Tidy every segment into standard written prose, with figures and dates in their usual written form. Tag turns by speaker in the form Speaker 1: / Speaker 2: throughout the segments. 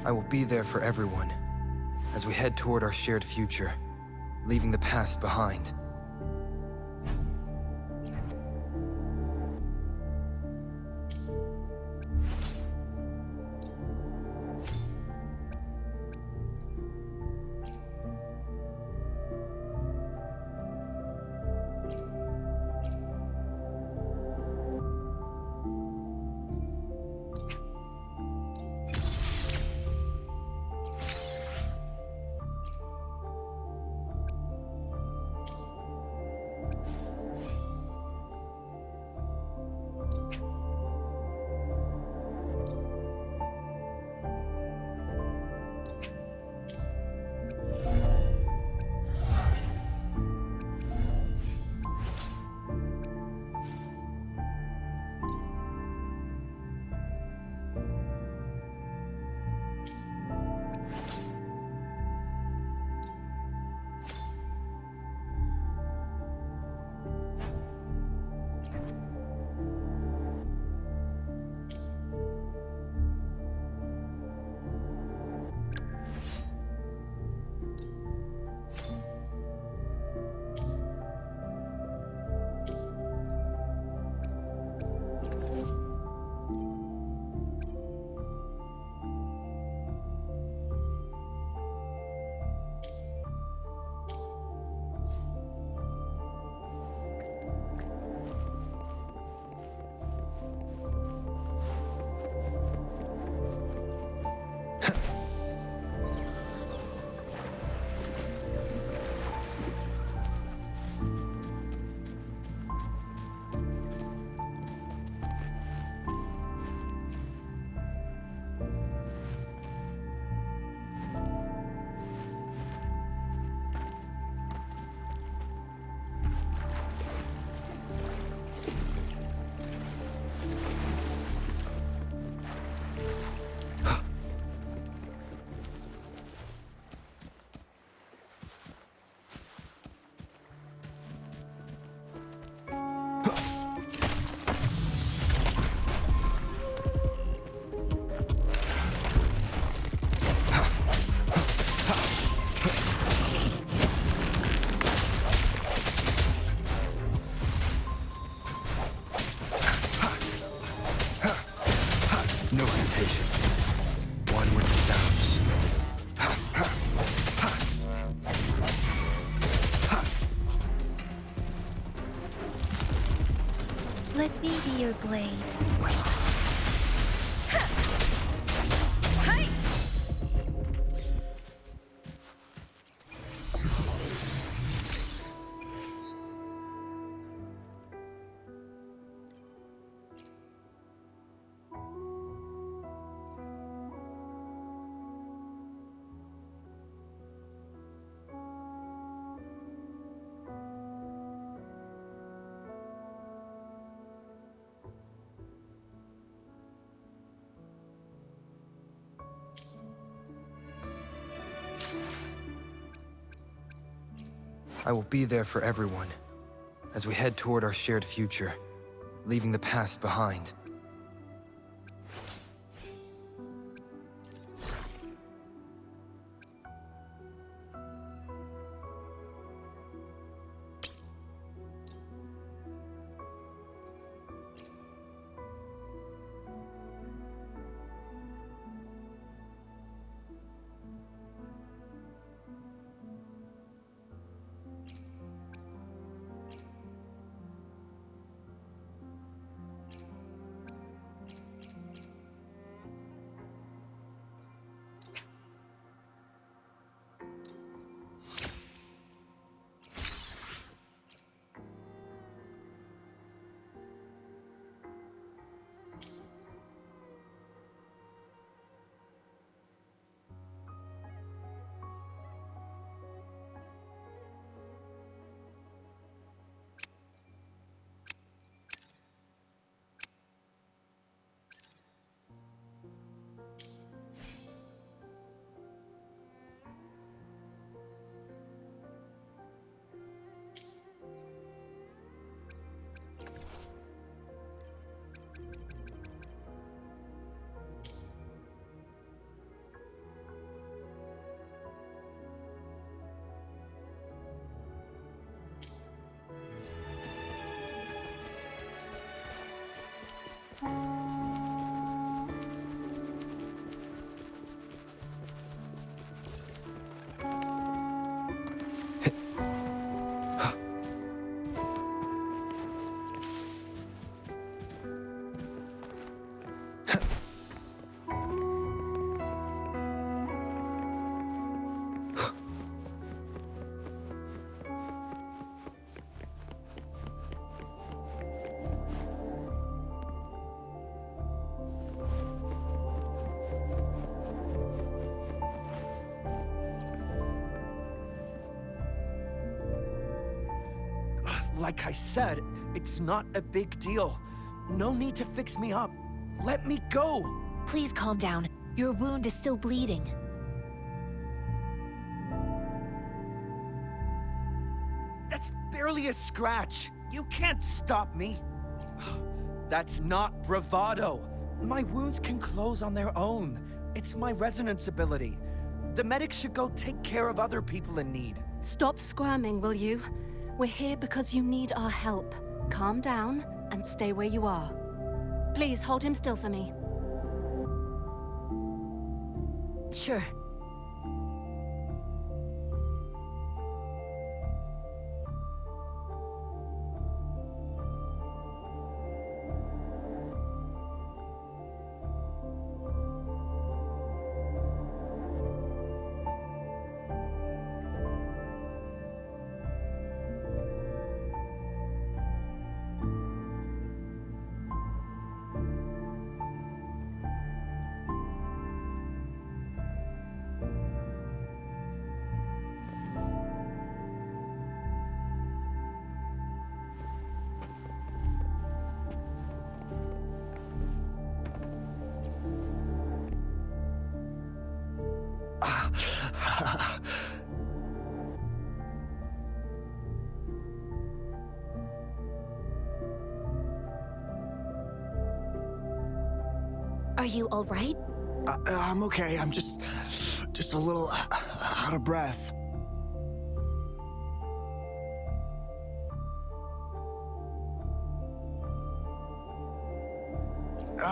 Speaker 1: I will be there for everyone as we head toward our shared future, leaving the past behind. No hesitation. One with the sounds.
Speaker 2: Let me be your blade.
Speaker 1: I will be there for everyone as we head toward our shared future, leaving the past behind.
Speaker 3: Like I said, it's not a big deal. No need to fix me up. Let me go!
Speaker 2: Please calm down. Your wound is still bleeding.
Speaker 3: That's barely a scratch. You can't stop me. That's not bravado. My wounds can close on their own. It's my resonance ability. The medics should go take care of other people in need.
Speaker 4: Stop squirming, will you? We're here because you need our help. Calm down and stay where you are. Please hold him still for me.
Speaker 2: Sure. Are you all right?
Speaker 5: I'm okay. I'm just a little out of breath.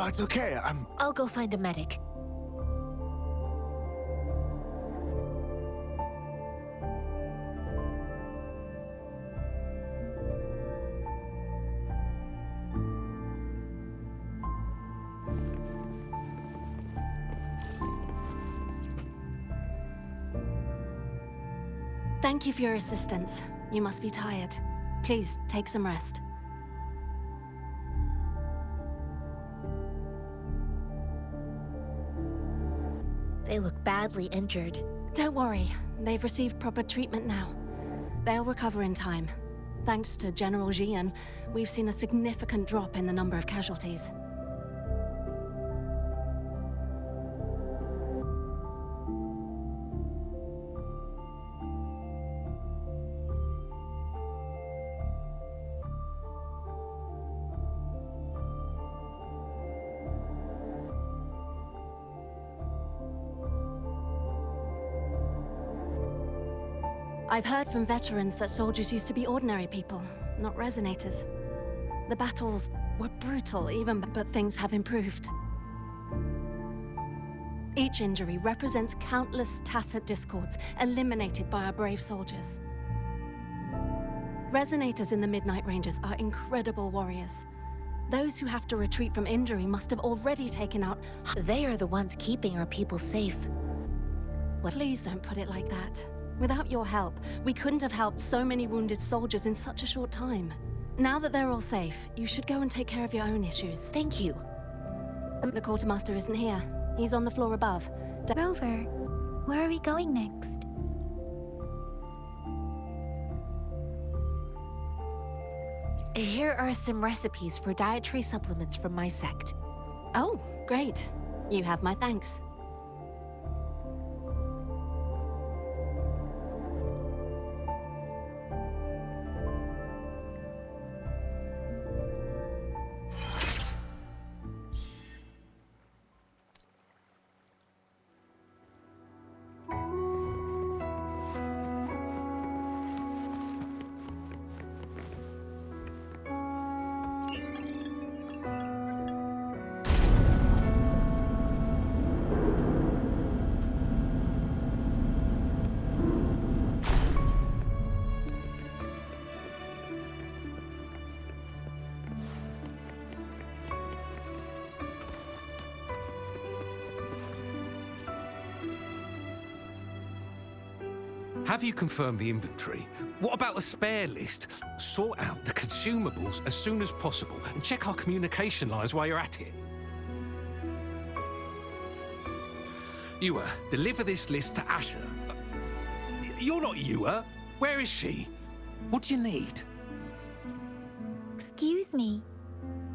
Speaker 5: It's okay.
Speaker 2: I'll go find a medic.
Speaker 4: Thank you for your assistance. You must be tired. Please, take some rest.
Speaker 2: They look badly injured.
Speaker 4: Don't worry, they've received proper treatment now. They'll recover in time. Thanks to General Jian, we've seen a significant drop in the number of casualties. I've heard from veterans that soldiers used to be ordinary people, not resonators. The battles were brutal but things have improved. Each injury represents countless tacit discords eliminated by our brave soldiers. Resonators in the Midnight Rangers are incredible warriors. Those who have to retreat from injury must have already taken out...
Speaker 2: They are the ones keeping our people safe.
Speaker 4: Please don't put it like that. Without your help, we couldn't have helped so many wounded soldiers in such a short time. Now that they're all safe, you should go and take care of your own issues.
Speaker 2: Thank you.
Speaker 4: The quartermaster isn't here. He's on the floor above.
Speaker 6: Rover, where are we going next?
Speaker 2: Here are some recipes for dietary supplements from my sect.
Speaker 4: Oh, great. You have my thanks.
Speaker 7: Have you confirmed the inventory? What about the spare list? Sort out the consumables as soon as possible and check our communication lines while you're at it. Yua, deliver this list to Asher. You're not Yua. Where is she? What do you need?
Speaker 6: Excuse me.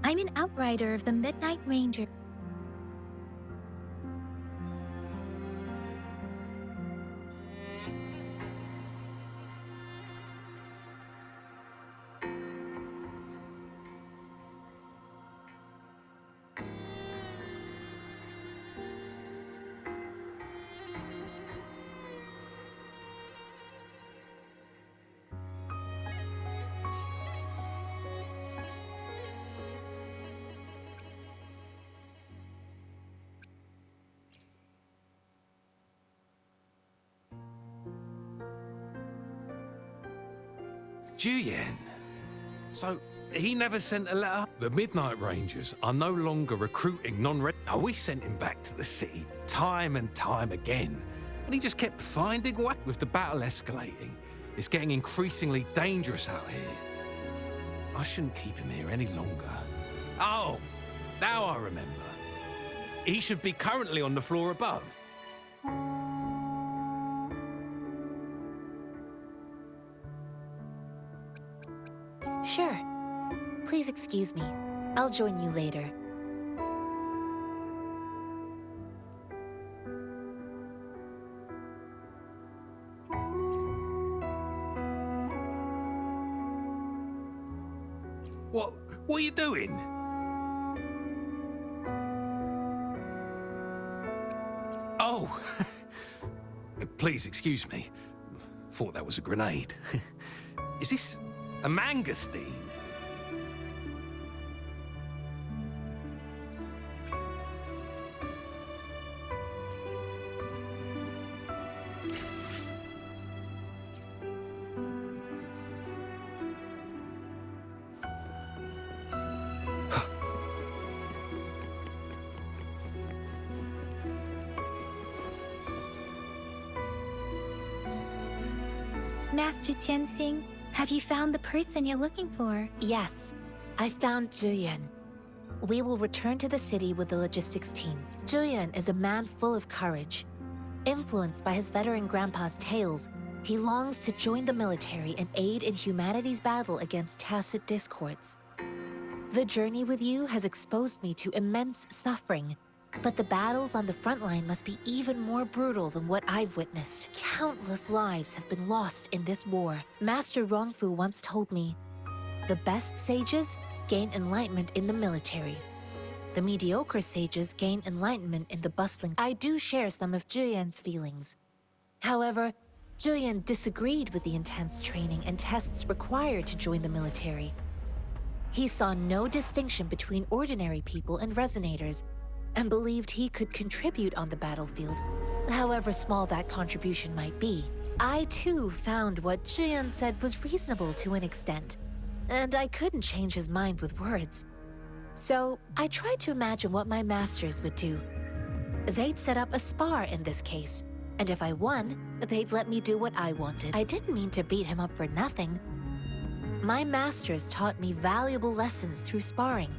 Speaker 6: I'm an outrider of the Midnight Ranger.
Speaker 7: Juyen. So, he never sent a letter? The Midnight Rangers are no longer recruiting non-red. Oh, we sent him back to the city time and time again. And he just kept finding way. With the battle escalating, it's getting increasingly dangerous out here. I shouldn't keep him here any longer. Oh, now I remember. He should be currently on the floor above.
Speaker 2: Sure. Please excuse me. I'll join you later.
Speaker 7: What are you doing? Oh, please excuse me. Thought that was a grenade. Is this a mangosteen?
Speaker 6: Master Tianxing, have you found the person you're looking for?
Speaker 2: Yes, I found Juyen. We will return to the city with the logistics team. Juyen is a man full of courage. Influenced by his veteran grandpa's tales, he longs to join the military and aid in humanity's battle against tacit discords. The journey with you has exposed me to immense suffering, but the battles on the front line must be even more brutal than what I've witnessed. Countless lives have been lost in this war. Master Rongfu once told me, the best sages gain enlightenment in the military. The mediocre sages gain enlightenment in the bustling. I do share some of Juyen's feelings. However, Juyen disagreed with the intense training and tests required to join the military. He saw no distinction between ordinary people and resonators, and believed he could contribute on the battlefield, however small that contribution might be. I too found what Juyen said was reasonable to an extent, and I couldn't change his mind with words. So I tried to imagine what my masters would do. They'd set up a spar in this case, and if I won, they'd let me do what I wanted. I didn't mean to beat him up for nothing. My masters taught me valuable lessons through sparring,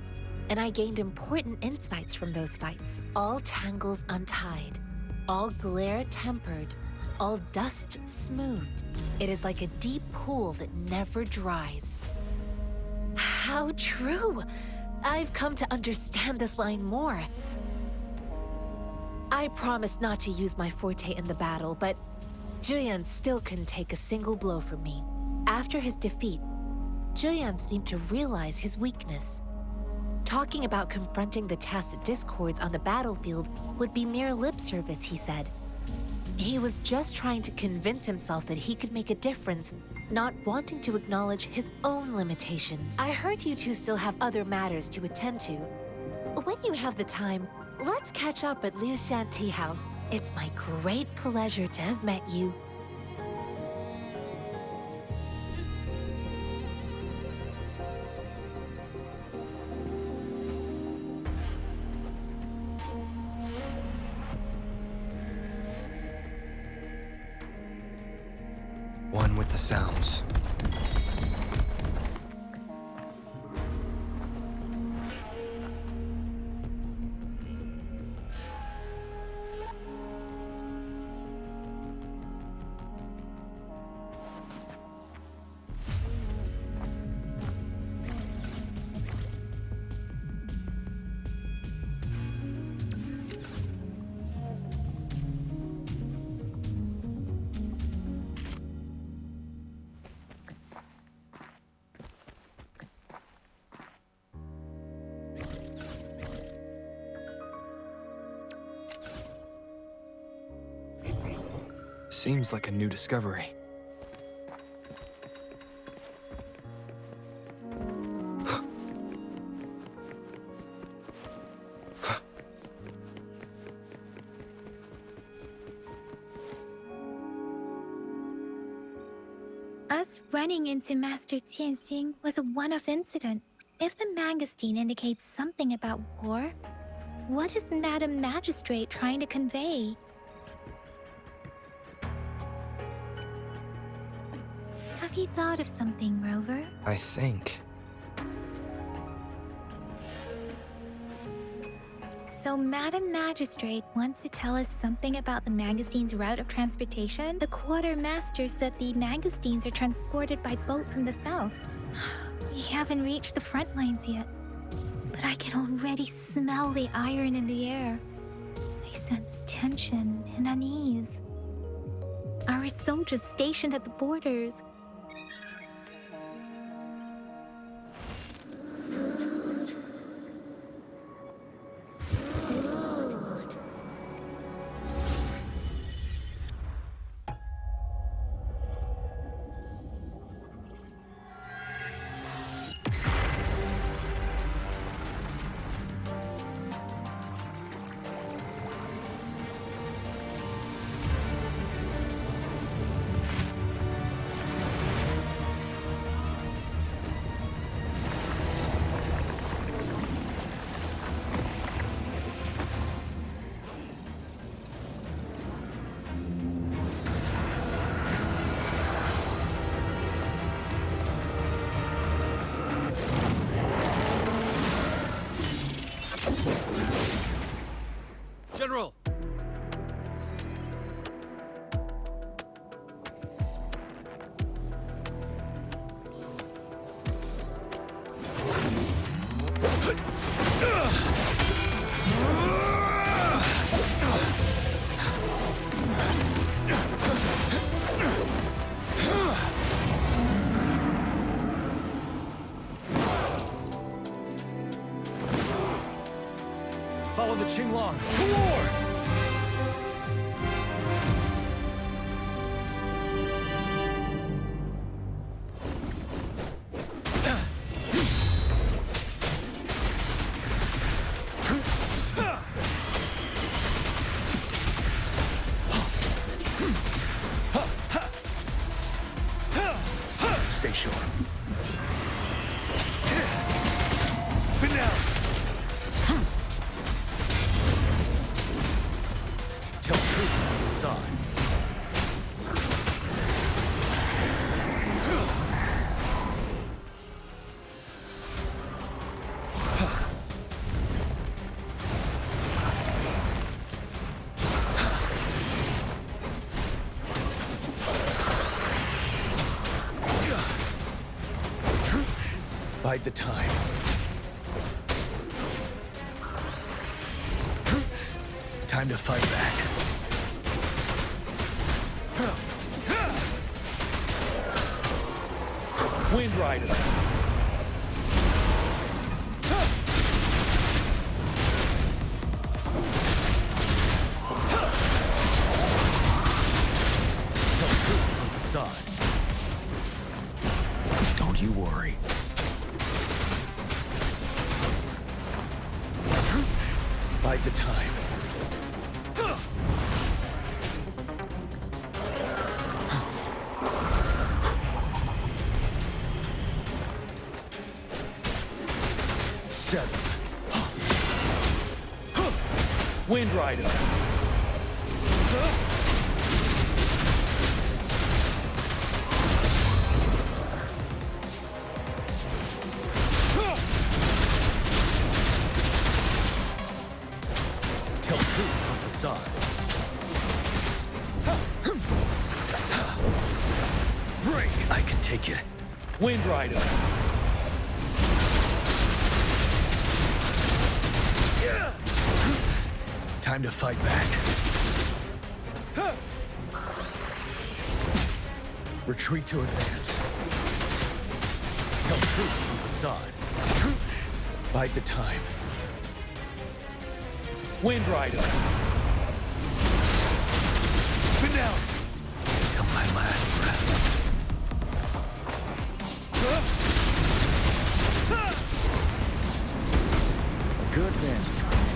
Speaker 2: and I gained important insights from those fights. All tangles untied, all glare tempered, all dust smoothed. It is like a deep pool that never dries. How true! I've come to understand this line more. I promised not to use my forte in the battle, but Juyen still couldn't take a single blow from me. After his defeat, Juyen seemed to realize his weakness. Talking about confronting the tacit discords on the battlefield would be mere lip service, he said. He was just trying to convince himself that he could make a difference, not wanting to acknowledge his own limitations. I heard you two still have other matters to attend to. When you have the time, let's catch up at Liu Shan Tea House. It's my great pleasure to have met you.
Speaker 1: One with the sounds. Seems like a new discovery.
Speaker 6: Us running into Master Tianxing was a one-off incident. If the Mangosteen indicates something about war, what is Madam Magistrate trying to convey? Have you thought of something, Rover?
Speaker 1: I think.
Speaker 6: So Madam Magistrate wants to tell us something about the Mangosteen's route of transportation? The Quartermaster said the Mangosteens are transported by boat from the south. We haven't reached the front lines yet, but I can already smell the iron in the air. I sense tension and unease. Our soldiers stationed at the borders.
Speaker 7: General!
Speaker 3: Follow the Qinglong to war! Stay sharp. Finale! Tell truth on the side. Bide the time. Time to fight back. Wind Rider. Tell truth from the side. Don't you worry. Bide the time. Seven. Wind Rider. Tell truth on the side. Break! I can take it. Wind Rider. Time to fight back. Retreat to advance. Tell truth from the side. Bide the time. Wind Rider. Finale.
Speaker 5: my last breath. Good vantage point.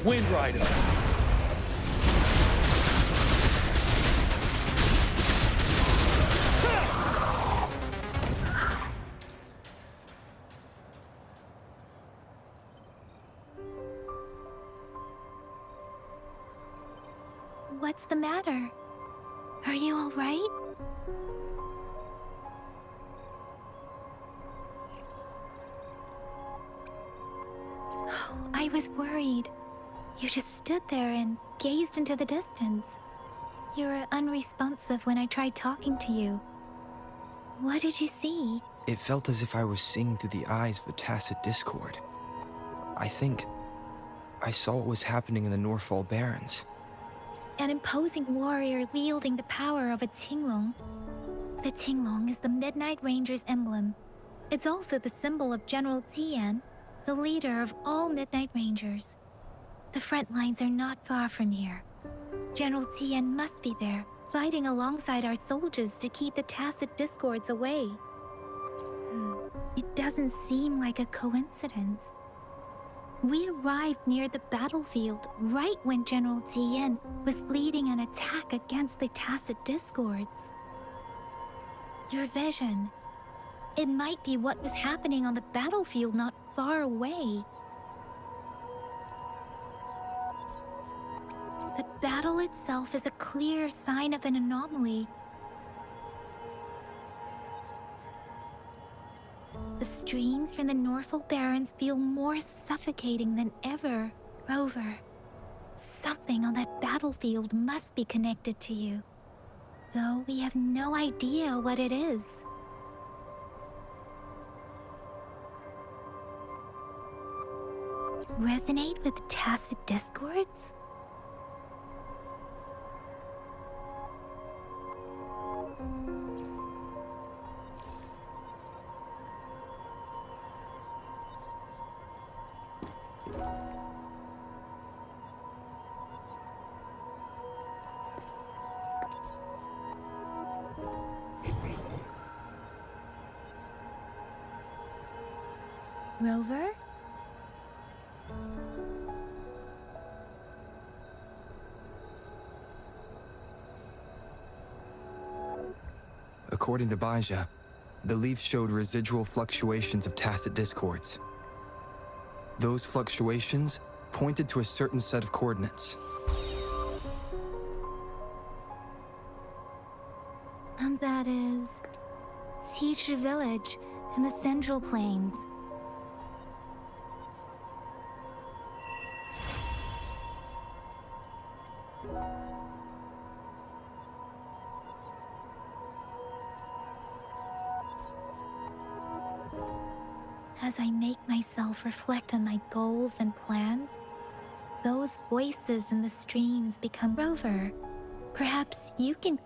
Speaker 3: Wind Rider!
Speaker 6: What's the matter? Are you all right? Oh, I was worried. You just stood there and gazed into the distance. You were unresponsive when I tried talking to you. What did you see?
Speaker 1: It felt as if I was seeing through the eyes of a tacit discord. I think I saw what was happening in the Norfall Barrens.
Speaker 6: An imposing warrior wielding the power of a Tinglong. The Tinglong is the Midnight Ranger's emblem. It's also the symbol of General Tian, the leader of all Midnight Rangers. The front lines are not far from here. General Tian must be there, fighting alongside our soldiers to keep the tacit discords away. It doesn't seem like a coincidence. We arrived near the battlefield right when General Tian was leading an attack against the tacit discords. Your vision. It might be what was happening on the battlefield not far away. The battle itself is a clear sign of an anomaly. The streams from the Norfall Barrens feel more suffocating than ever. Rover, something on that battlefield must be connected to you, though we have no idea what it is. Resonate with tacit discords? Rover?
Speaker 1: According to Baja, the leaf showed residual fluctuations of tacit discords. Those fluctuations pointed to a certain set of coordinates.
Speaker 6: And that is Teacher Village in the Central Plains. As I make myself reflect on my goals and plans, those voices in the streams become Rover. Perhaps you can...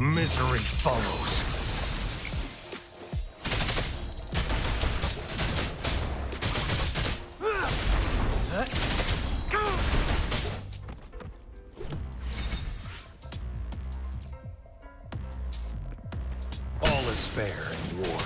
Speaker 5: Misery follows.
Speaker 7: All is fair in war.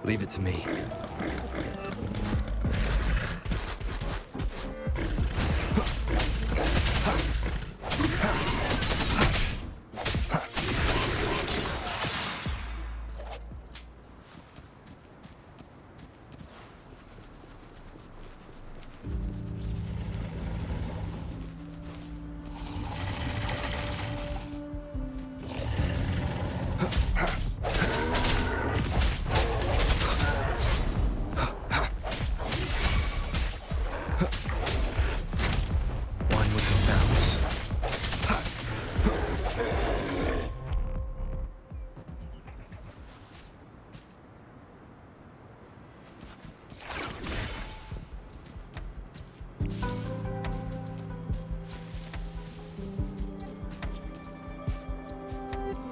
Speaker 1: Leave it to me. One with the sounds.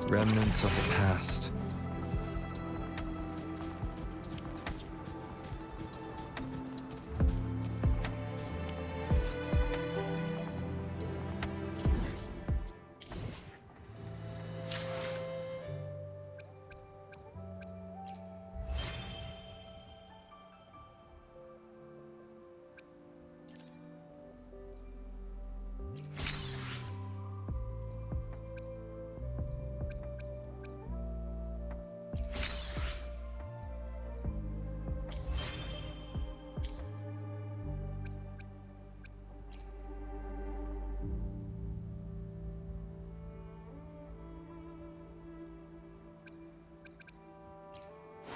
Speaker 1: Remnants of the past.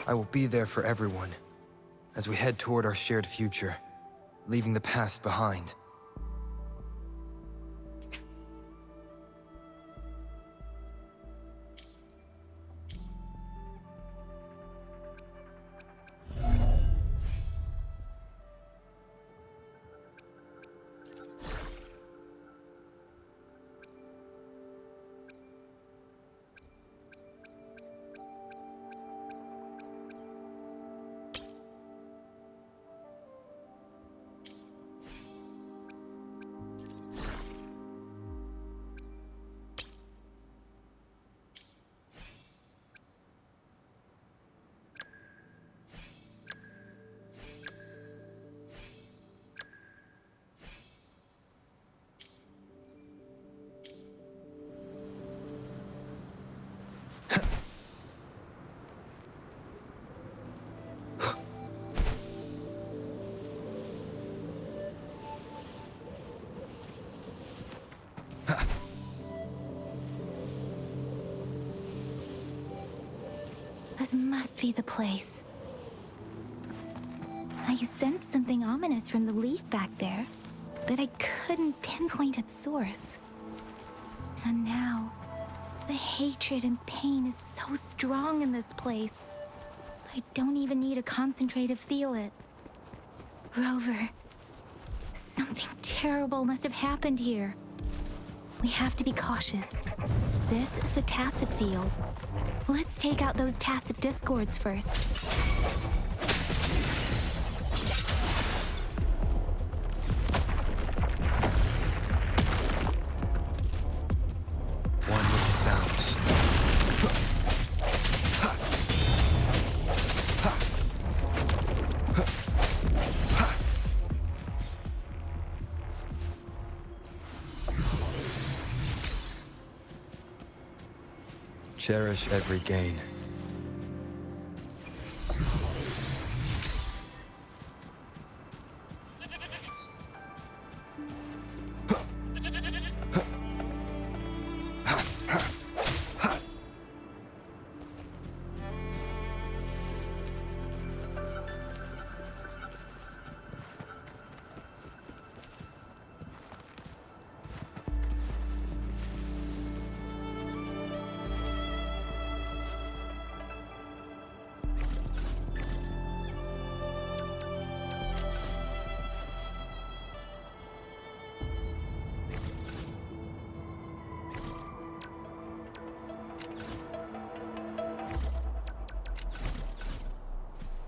Speaker 1: I will be there for everyone as we head toward our shared future, leaving the past behind.
Speaker 6: This must be the place. I I sensed something ominous from the leaf back there, but I couldn't pinpoint its source. And now, the hatred and pain is so strong in this place. I don't even need a concentrate to feel it. Rover, something terrible must have happened here. We have to be cautious. This is a tacit field. Let's take out those tacit discords first.
Speaker 1: One with the sounds. Cherish every gain.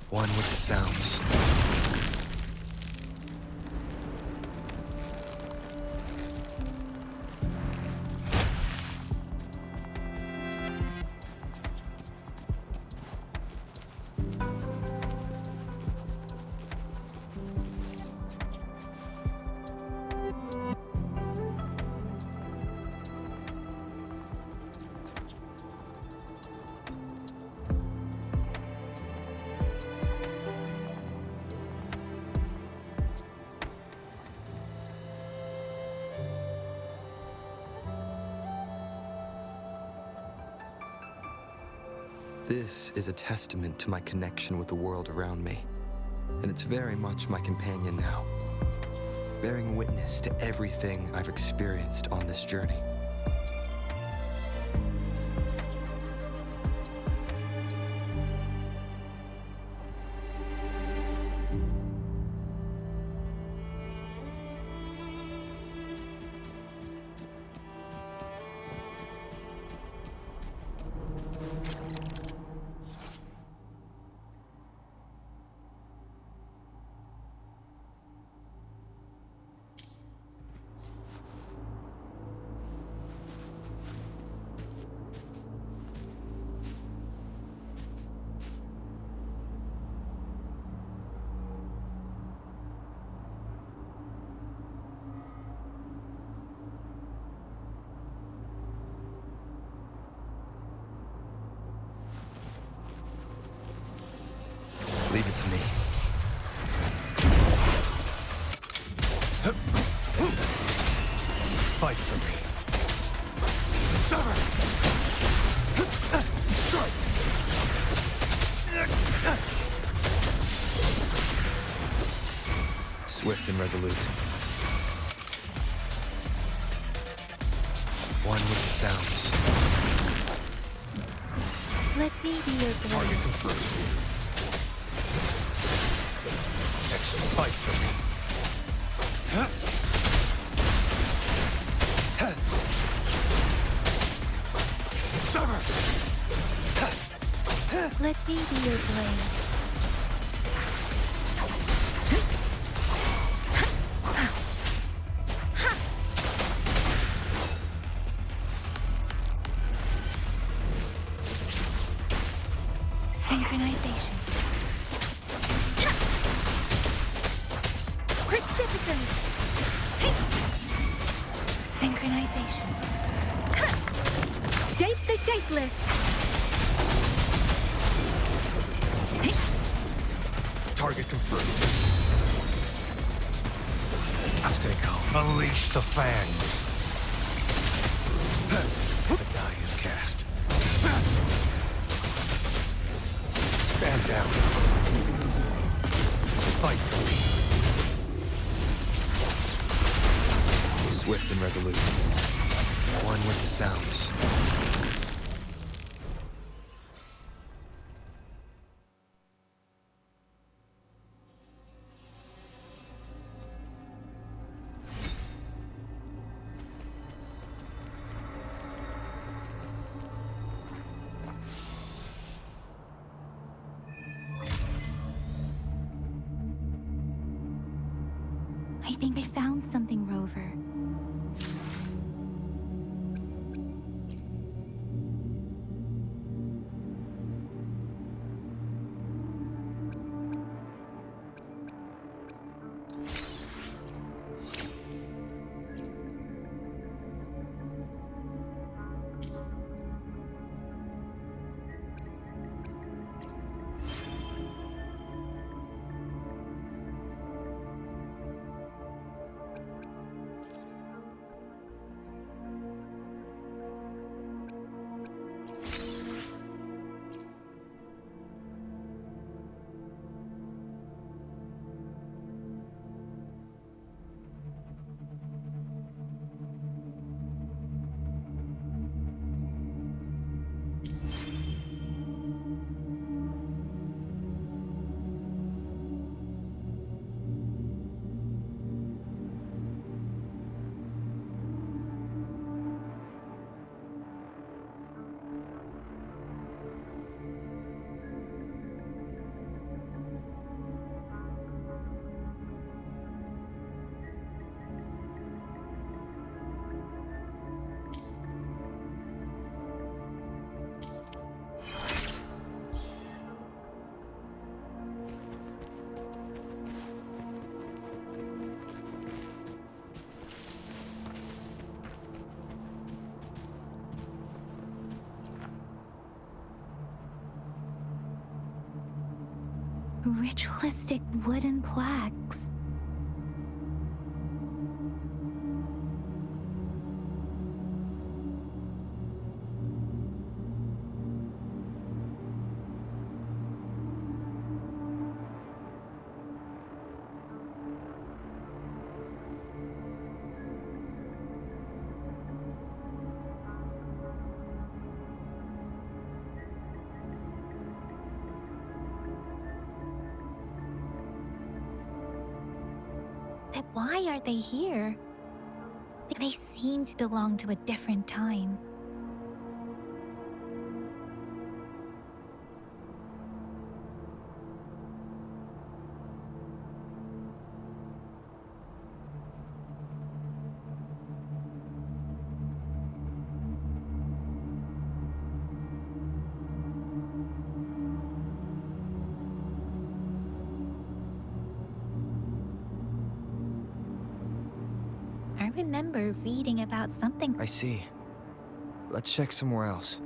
Speaker 1: One with the sounds. This is a testament to my connection with the world around me, and it's very much my companion now, bearing witness to everything I've experienced on this journey. Leave it to me.
Speaker 5: Fight for me.
Speaker 3: Sever!
Speaker 1: Swift and resolute. One with the sounds.
Speaker 6: Let me be your blade.
Speaker 5: Target confirmed. Excellent. Fight for me.
Speaker 3: Sever!
Speaker 6: Let me be your blade. Synchronization. Precipitate. Synchronization. Shape the shapeless.
Speaker 5: Target confirmed. Stay calm. Unleash the fangs. The die is cast. Stand down.
Speaker 7: Fight.
Speaker 1: Swift and resolute. One with the sounds.
Speaker 6: I think I found something, Rover. Ritualistic wooden plaques. Then why are they here? They seem to belong to a different time. I remember reading about something.
Speaker 1: I see. Let's check somewhere else.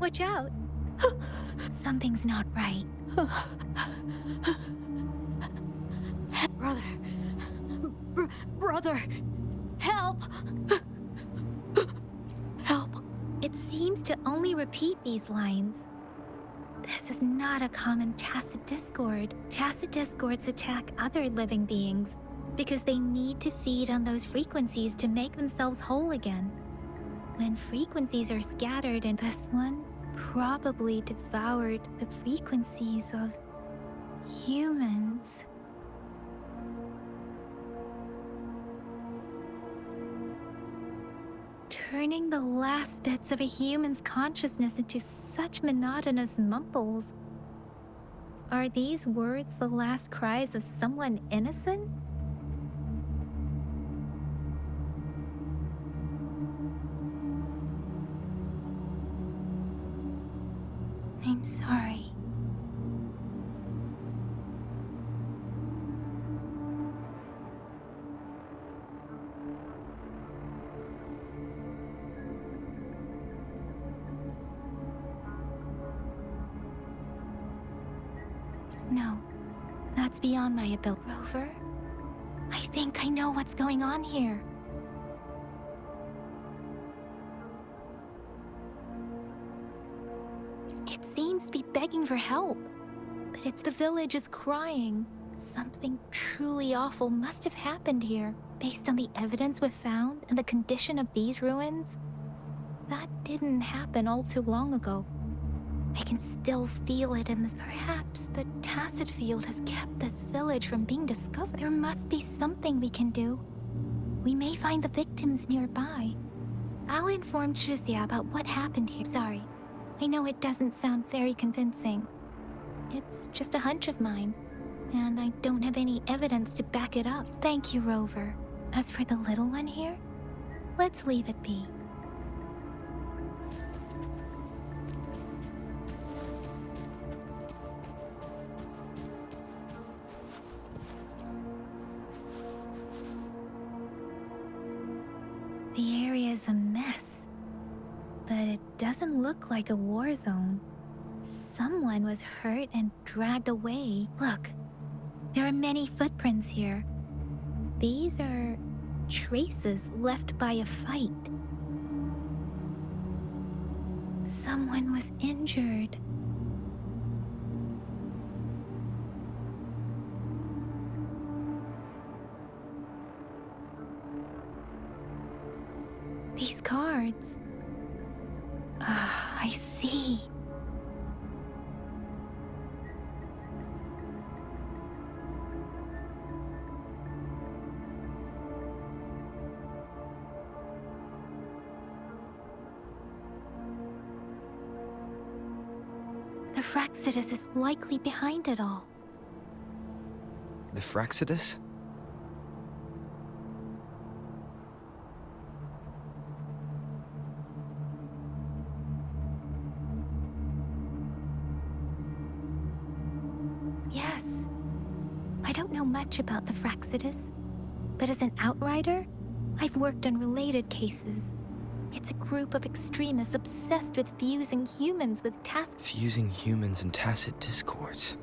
Speaker 6: Watch out! Something's not right.
Speaker 4: Brother. Brother. Help! Help!
Speaker 6: It seems to only repeat these lines. This is not a common tacit discord. Tacit discords attack other living beings because they need to feed on those frequencies to make themselves whole again. When frequencies are scattered, and this one probably devoured the frequencies of humans. Turning the last bits of a human's consciousness into such monotonous mumbles. Are these words the last cries of someone innocent? know. That's beyond my ability. Rover, I think I know what's going on here. It seems to be begging for help, but the village is crying. Something truly awful must have happened here. Based on the evidence we've found and the condition of these ruins, that didn't happen all too long ago. I can still feel it in this. Perhaps the tacit field has kept this village from being discovered. There must be something we can do. We may find the victims nearby. I'll inform Chuzia about what happened here. Sorry, I know it doesn't sound very convincing. It's just a hunch of mine, and I don't have any evidence to back it up. Thank you, Rover. As for the little one here, let's leave it be. The area is a mess, but it doesn't look like a war zone. Someone was hurt and dragged away. Look, there are many footprints here. These are traces left by a fight. Someone was injured. These cards. Ah, I see. The Fraxidus is likely behind it all.
Speaker 1: The Fraxidus?
Speaker 6: Yes. I don't know much about the Fraxidus, but as an outrider, I've worked on related cases. It's a group of extremists obsessed with fusing humans with tacit...
Speaker 1: Fusing humans and tacit discords.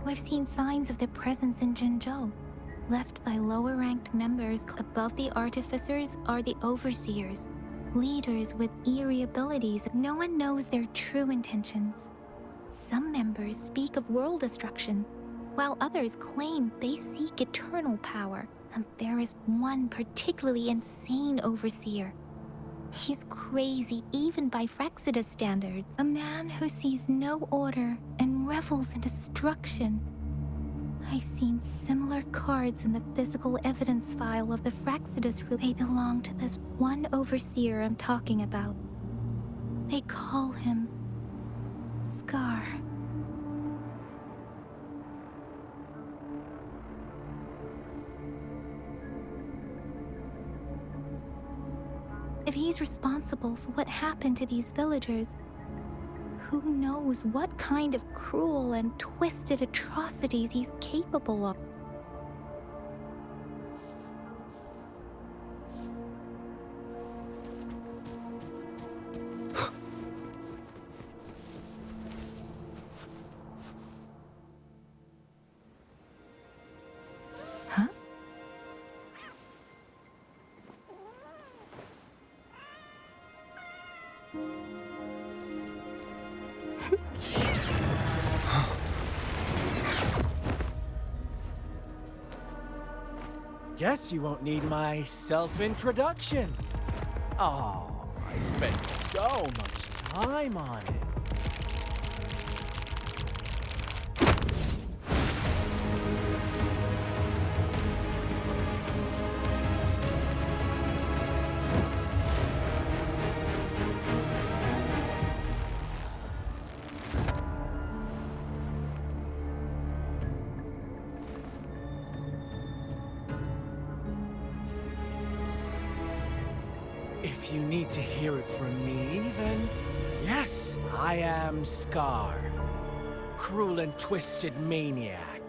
Speaker 6: We've seen signs of their presence in Jinzhou, left by lower-ranked members. Above the artificers are the overseers, leaders with eerie abilities. No one knows their true intentions. Some members speak of world destruction, while others claim they seek eternal power. And there is one particularly insane overseer. He's crazy even by Fraxidus standards. A man who sees no order and revels in destruction. I've seen similar cards in the physical evidence file of the Fraxidus. They belong to this one overseer I'm talking about. They call him Scar. If he's responsible for what happened to these villagers, who knows what kind of cruel and twisted atrocities he's capable of. Huh?
Speaker 8: Guess you won't need my self-introduction. Oh, I spent so much time on it. If you need to hear it from me, then yes, I am Scar, cruel and twisted maniac.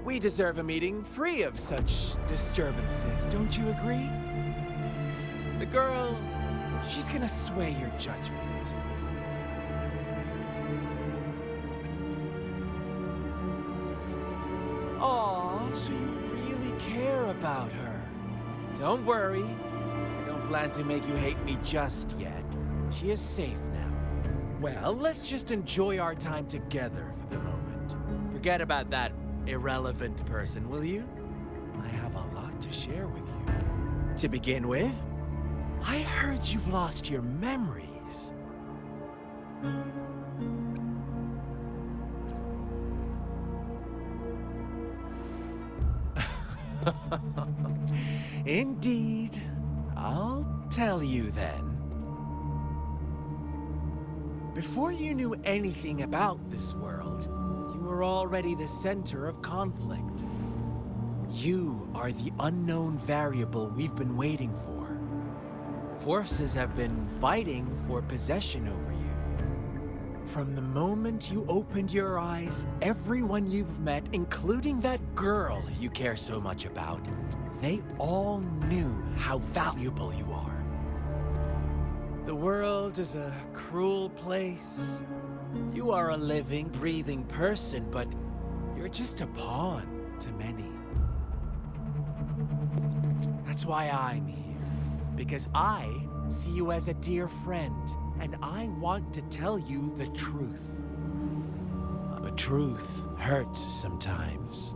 Speaker 8: We deserve a meeting free of such disturbances, don't you agree? The girl She's gonna sway your judgment. Aw, so you really care about her. Don't worry. I don't plan to make you hate me just yet. She is safe now. Well, let's just enjoy our time together for the moment. Forget about that irrelevant person, will you? I have a lot to share with you. To begin with, I heard you've lost your memories. Indeed. I'll tell you then. Before you knew anything about this world, you were already the center of conflict. You are the unknown variable we've been waiting for. Forces have been fighting for possession over you. From the moment you opened your eyes, everyone you've met, including that girl you care so much about, they all knew how valuable you are. The world is a cruel place. You are a living, breathing person, but you're just a pawn to many. That's why I'm here. Because I see you as a dear friend, and I want to tell you the truth. But truth hurts sometimes.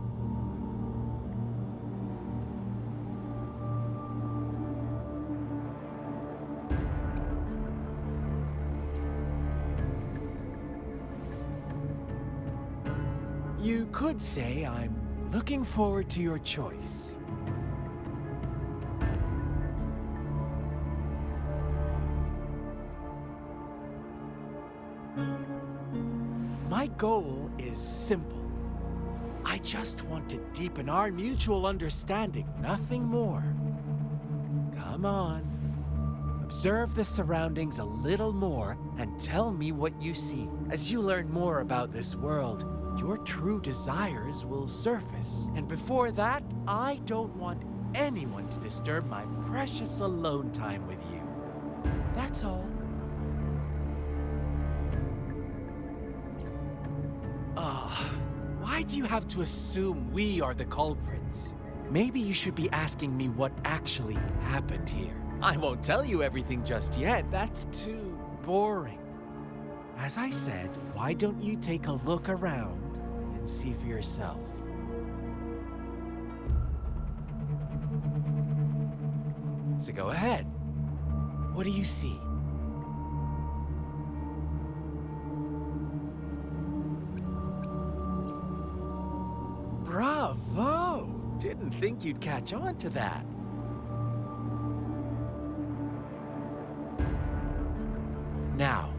Speaker 8: You could say I'm looking forward to your choice. My goal is simple. I just want to deepen our mutual understanding, nothing more. Come on. Observe the surroundings a little more and tell me what you see. As you learn more about this world, your true desires will surface. And before that, I don't want anyone to disturb my precious alone time with you. That's all. Why do you have to assume we are the culprits? Maybe you should be asking me what actually happened here. I won't tell you everything just yet. That's too boring. As I said, why don't you take a look around and see for yourself? So go ahead. What do you see? Bravo! Didn't think you'd catch on to that. Now,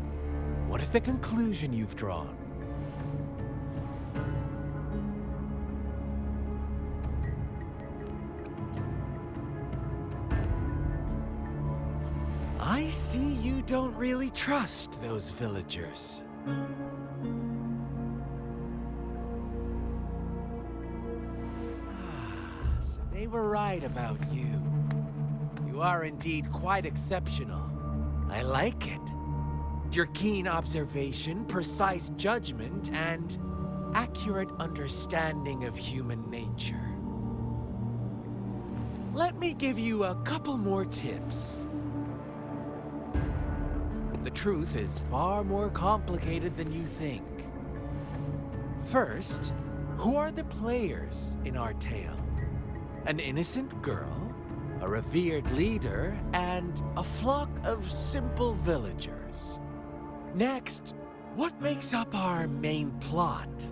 Speaker 8: what is the conclusion you've drawn? I see you don't really trust those villagers. So they were right about you. You are indeed quite exceptional. I like it. Your keen observation, precise judgment, and accurate understanding of human nature. Let me give you a couple more tips. The truth is far more complicated than you think. First, who are the players in our tale? An innocent girl, a revered leader, and a flock of simple villagers. Next, what makes up our main plot?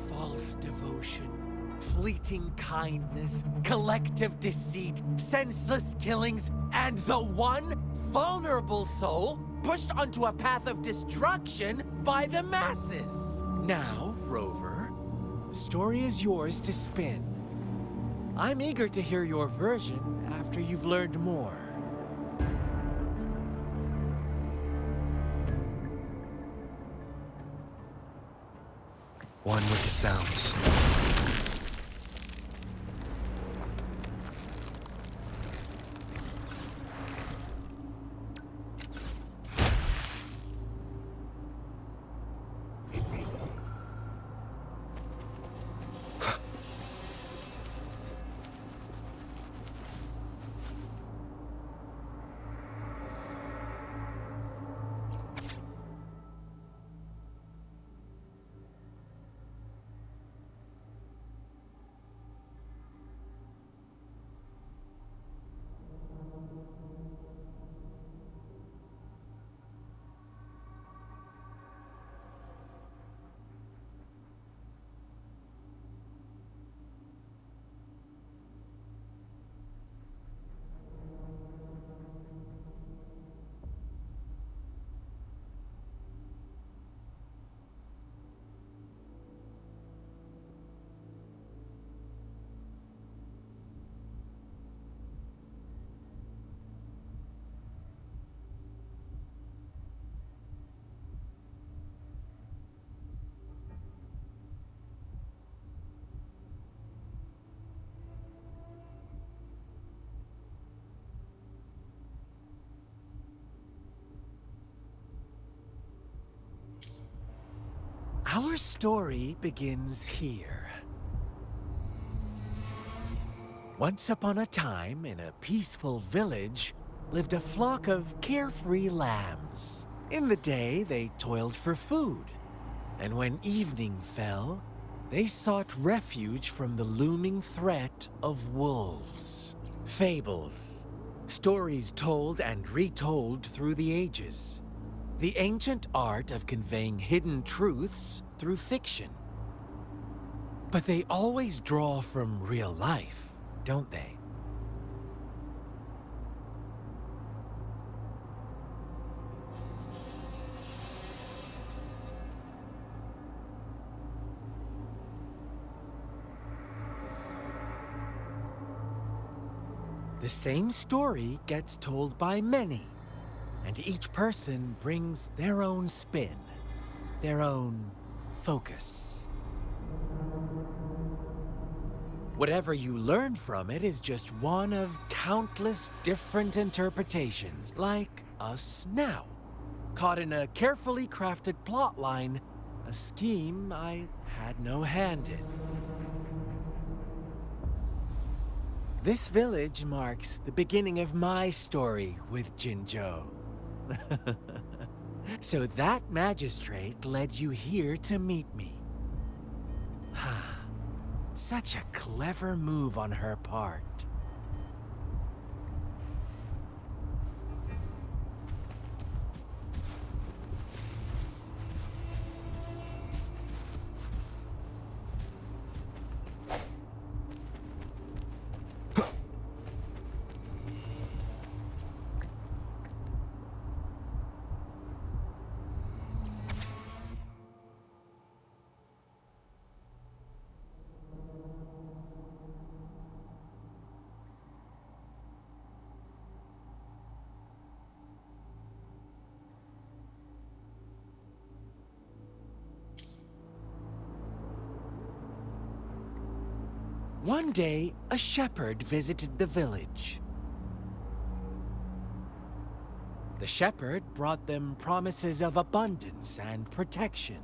Speaker 8: False devotion, fleeting kindness, collective deceit, senseless killings, and the one vulnerable soul pushed onto a path of destruction by the masses. Now, Rover, the story is yours to spin. I'm eager to hear your version after you've learned more.
Speaker 1: One with the sounds.
Speaker 8: Our story begins here. Once upon a time, in a peaceful village, lived a flock of carefree lambs. In the day, they toiled for food, and when evening fell, they sought refuge from the looming threat of wolves. Fables, stories told and retold through the ages. The ancient art of conveying hidden truths through fiction. But they always draw from real life, don't they? The same story gets told by many, and each person brings their own spin, their own focus. Whatever you learn from it is just one of countless different interpretations, like us now, caught in a carefully crafted plotline, a scheme I had no hand in. This village marks the beginning of my story with Jinzhou. So that magistrate led you here to meet me. Such a clever move on her part. One day, a shepherd visited the village. The shepherd brought them promises of abundance and protection.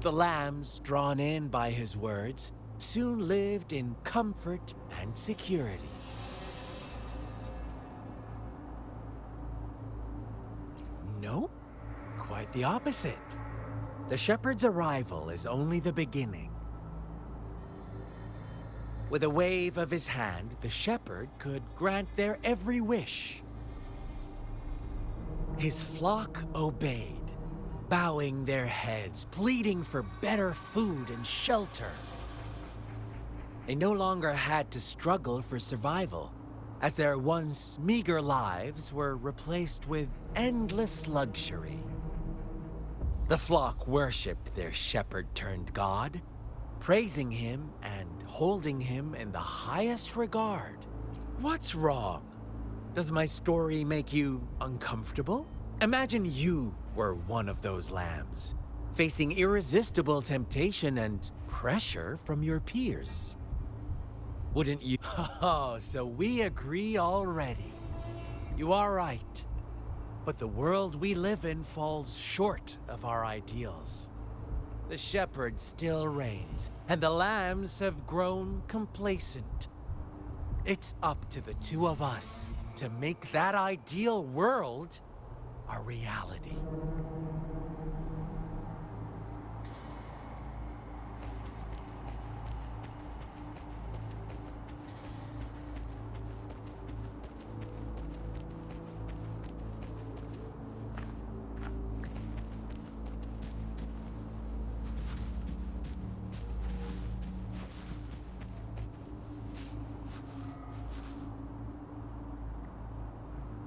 Speaker 8: The lambs, drawn in by his words, soon lived in comfort and security. Nope, quite the opposite. The shepherd's arrival is only the beginning. With a wave of his hand, the shepherd could grant their every wish. His flock obeyed, bowing their heads, pleading for better food and shelter. They no longer had to struggle for survival, as their once meager lives were replaced with endless luxury. The flock worshipped their shepherd-turned-god, praising him and holding him in the highest regard. What's wrong? Does my story make you uncomfortable? Imagine you were one of those lambs, facing irresistible temptation and pressure from your peers. Wouldn't you? Oh, so we agree already. You are right. But the world we live in falls short of our ideals. The shepherd still reigns, and the lambs have grown complacent. It's up to the two of us to make that ideal world a reality.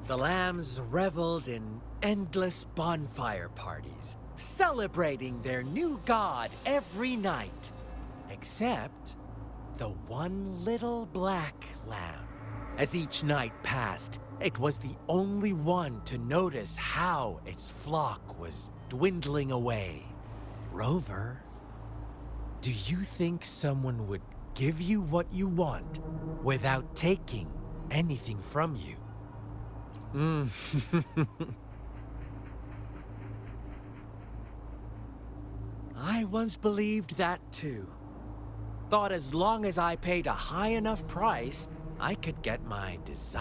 Speaker 8: The lambs reveled in endless bonfire parties, celebrating their new god every night. Except the one little black lamb. As each night passed, it was the only one to notice how its flock was dwindling away. Rover, do you think someone would give you what you want without taking anything from you? I once believed that too. Thought as long as I paid a high enough price, I could get my desire.